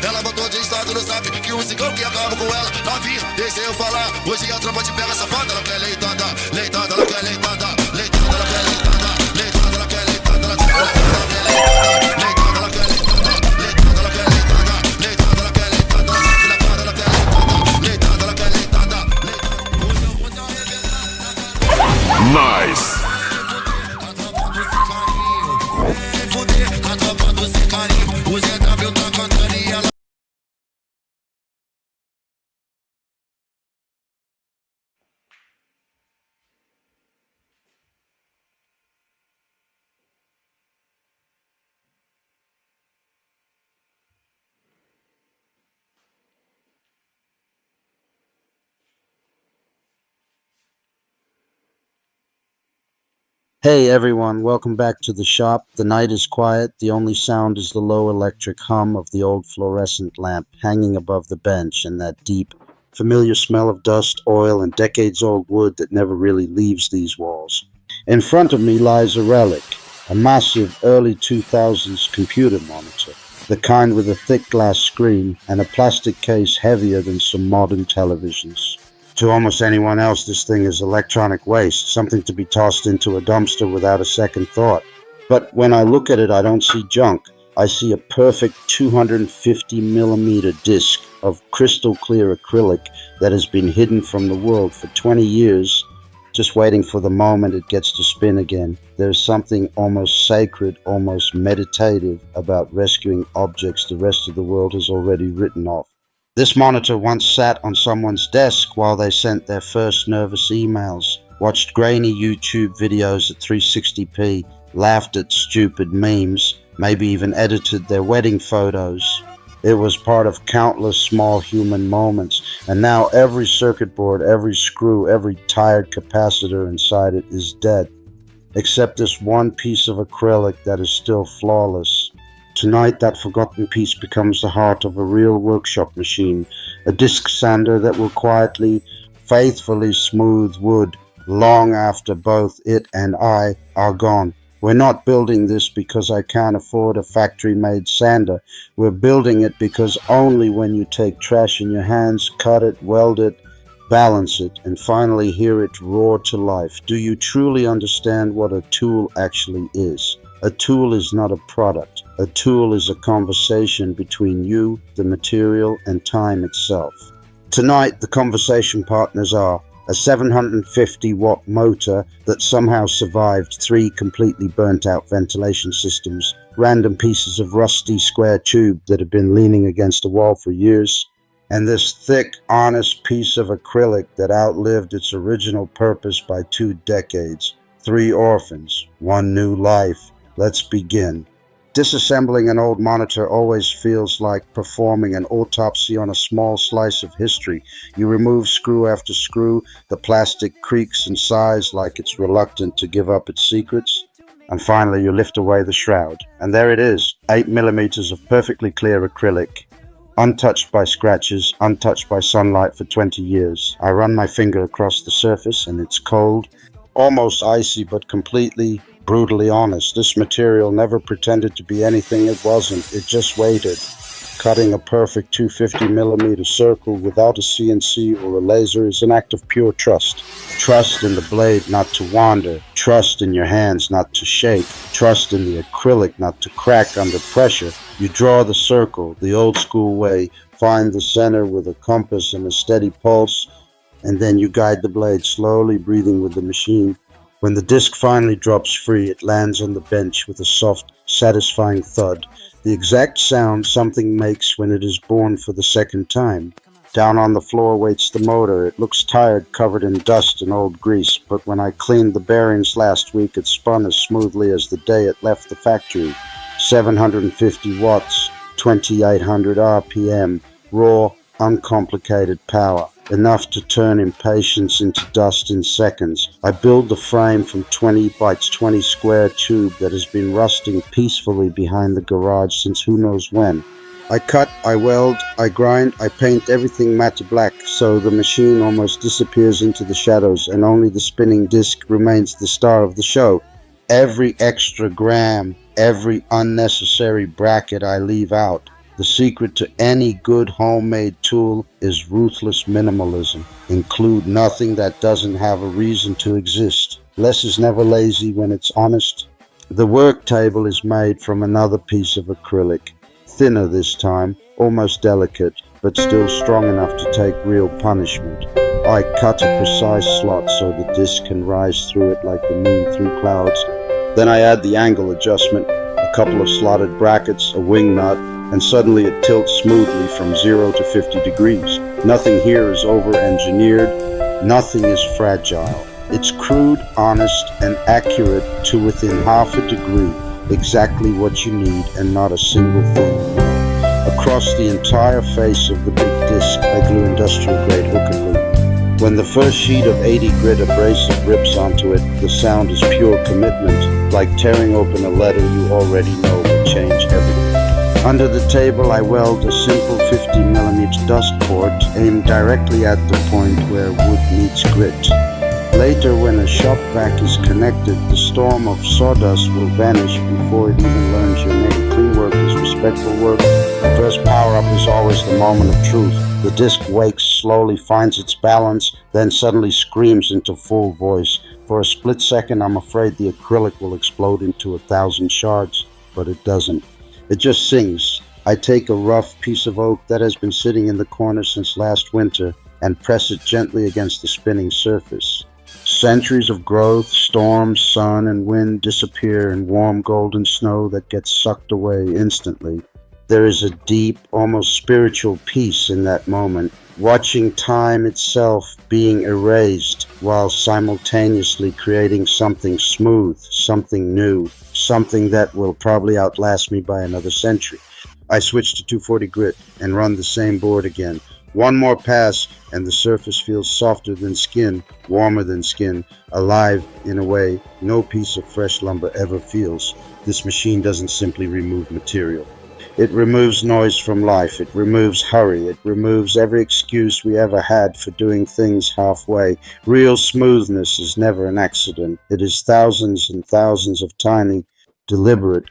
Ela botou de estado no zap que um cigão que acaba com ela. Novinha, deixa eu falar. Hoje a tropa te pega safada. Ela quer leitada, leitada, ela quer leitada. Leitada, ela quer leitada. Leitada, ela quer leitada. Ela quer leitada. Leitada, ela quer leitada. Leitada, ela quer leitada. Leitada, ela quer leitada. Na cara, ela quer leitada. Leitada, ela quer leitada. Hoje eu vou te arrebentar. Nice. O ZW tá cantando e ela. Hey everyone, welcome back to the shop. The night is quiet. The only sound is the low electric hum of the old fluorescent lamp hanging above the bench and that deep, familiar smell of dust, oil, and decades-old wood that never really leaves these walls. In front of me lies a relic, a massive early 2000s computer monitor, the kind with a thick glass screen and a plastic case heavier than some modern televisions. To almost anyone else, this thing is electronic waste, something to be tossed into a dumpster without a second thought. But when I look at it, I don't see junk. I see a perfect 250mm disc of crystal clear acrylic that has been hidden from the world for 20 years, just waiting for the moment it gets to spin again. There's something almost sacred, almost meditative about rescuing objects the rest of the world has already written off. This monitor once sat on someone's desk while they sent their first nervous emails, watched grainy YouTube videos at 360p, laughed at stupid memes, maybe even edited their wedding photos. It was part of countless small human moments, and now every circuit board, every screw, every tired capacitor inside it is dead, except this one piece of acrylic that is still flawless. Tonight, that forgotten piece becomes the heart of a real workshop machine, a disc sander that will quietly, faithfully smooth wood long after both it and I are gone. We're not building this because I can't afford a factory-made sander. We're building it because only when you take trash in your hands, cut it, weld it, balance it, and finally hear it roar to life, do you truly understand what a tool actually is. A tool is not a product. A tool is a conversation between you, the material, and time itself. Tonight, the conversation partners are a 750-watt motor that somehow survived 3 completely burnt-out ventilation systems, random pieces of rusty square tube that have been leaning against a wall for years, and this thick, honest piece of acrylic that outlived its original purpose by 2 decades. 3 orphans, 1 new life. Let's begin. Disassembling an old monitor always feels like performing an autopsy on a small slice of history. You remove screw after screw, the plastic creaks and sighs like it's reluctant to give up its secrets, and finally you lift away the shroud. And there it is, 8mm of perfectly clear acrylic, untouched by scratches, untouched by sunlight for 20 years. I run my finger across the surface and it's cold, almost icy, but completely brutally honest. This material never pretended to be anything it wasn't. It just waited, cutting a perfect 250mm circle without a CNC or a laser is an act of pure trust. Trust in the blade not to wander, trust in your hands not to shake, trust in the acrylic not to crack under pressure. You draw the circle the old school way, find the center with a compass and a steady pulse, and then you guide the blade slowly, breathing with the machine. When the disc finally drops free, it lands on the bench with a soft, satisfying thud, the exact sound something makes when it is born for the second time. Down on the floor waits the motor. It looks tired, covered in dust and old grease, but when I cleaned the bearings last week, it spun as smoothly as the day it left the factory. 750 watts, 2800 RPM, raw, uncomplicated power. Enough to turn impatience into dust in seconds. I build the frame from 20 by 20 square tube that has been rusting peacefully behind the garage since who knows when. I cut, I weld, I grind, I paint everything matte black so the machine almost disappears into the shadows and only the spinning disc remains the star of the show. Every extra gram, every unnecessary bracket I leave out. The secret to any good homemade tool is ruthless minimalism. Include nothing that doesn't have a reason to exist. Less is never lazy when it's honest. The work table is made from another piece of acrylic, thinner this time, almost delicate, but still strong enough to take real punishment. I cut a precise slot so the disc can rise through it like the moon through clouds. Then I add the angle adjustment, a couple of slotted brackets, a wing nut, and suddenly it tilts smoothly from 0 to 50 degrees. Nothing here is over-engineered, nothing is fragile. It's crude, honest, and accurate to within half a degree, exactly what you need and not a single thing. Across the entire face of the big disc, I glue industrial-grade hook and loop. When the first sheet of 80 grit abrasive rips onto it, the sound is pure commitment, like tearing open a letter you already know will change everything. Under the table, I weld a simple 50mm dust port aimed directly at the point where wood meets grit. Later, when a shop vac is connected, the storm of sawdust will vanish before it even learns your name. Clean work is respectful work. The first power-up is always the moment of truth. The disc wakes slowly, finds its balance, then suddenly screams into full voice. For a split second, I'm afraid the acrylic will explode into 1,000 shards, but it doesn't. It just sings. I take a rough piece of oak that has been sitting in the corner since last winter and press it gently against the spinning surface. Centuries of growth, storms, sun, and wind disappear in warm golden snow that gets sucked away instantly. There is a deep, almost spiritual peace in that moment, watching time itself being erased while simultaneously creating something smooth, something new, something that will probably outlast me by another century. I switch to 240 grit and run the same board again. One more pass and the surface feels softer than skin, warmer than skin, alive in a way no piece of fresh lumber ever feels. This machine doesn't simply remove material. It removes noise from life. It removes hurry. It removes every excuse we ever had for doing things halfway. Real smoothness is never an accident. It is thousands and thousands of tiny, deliberate,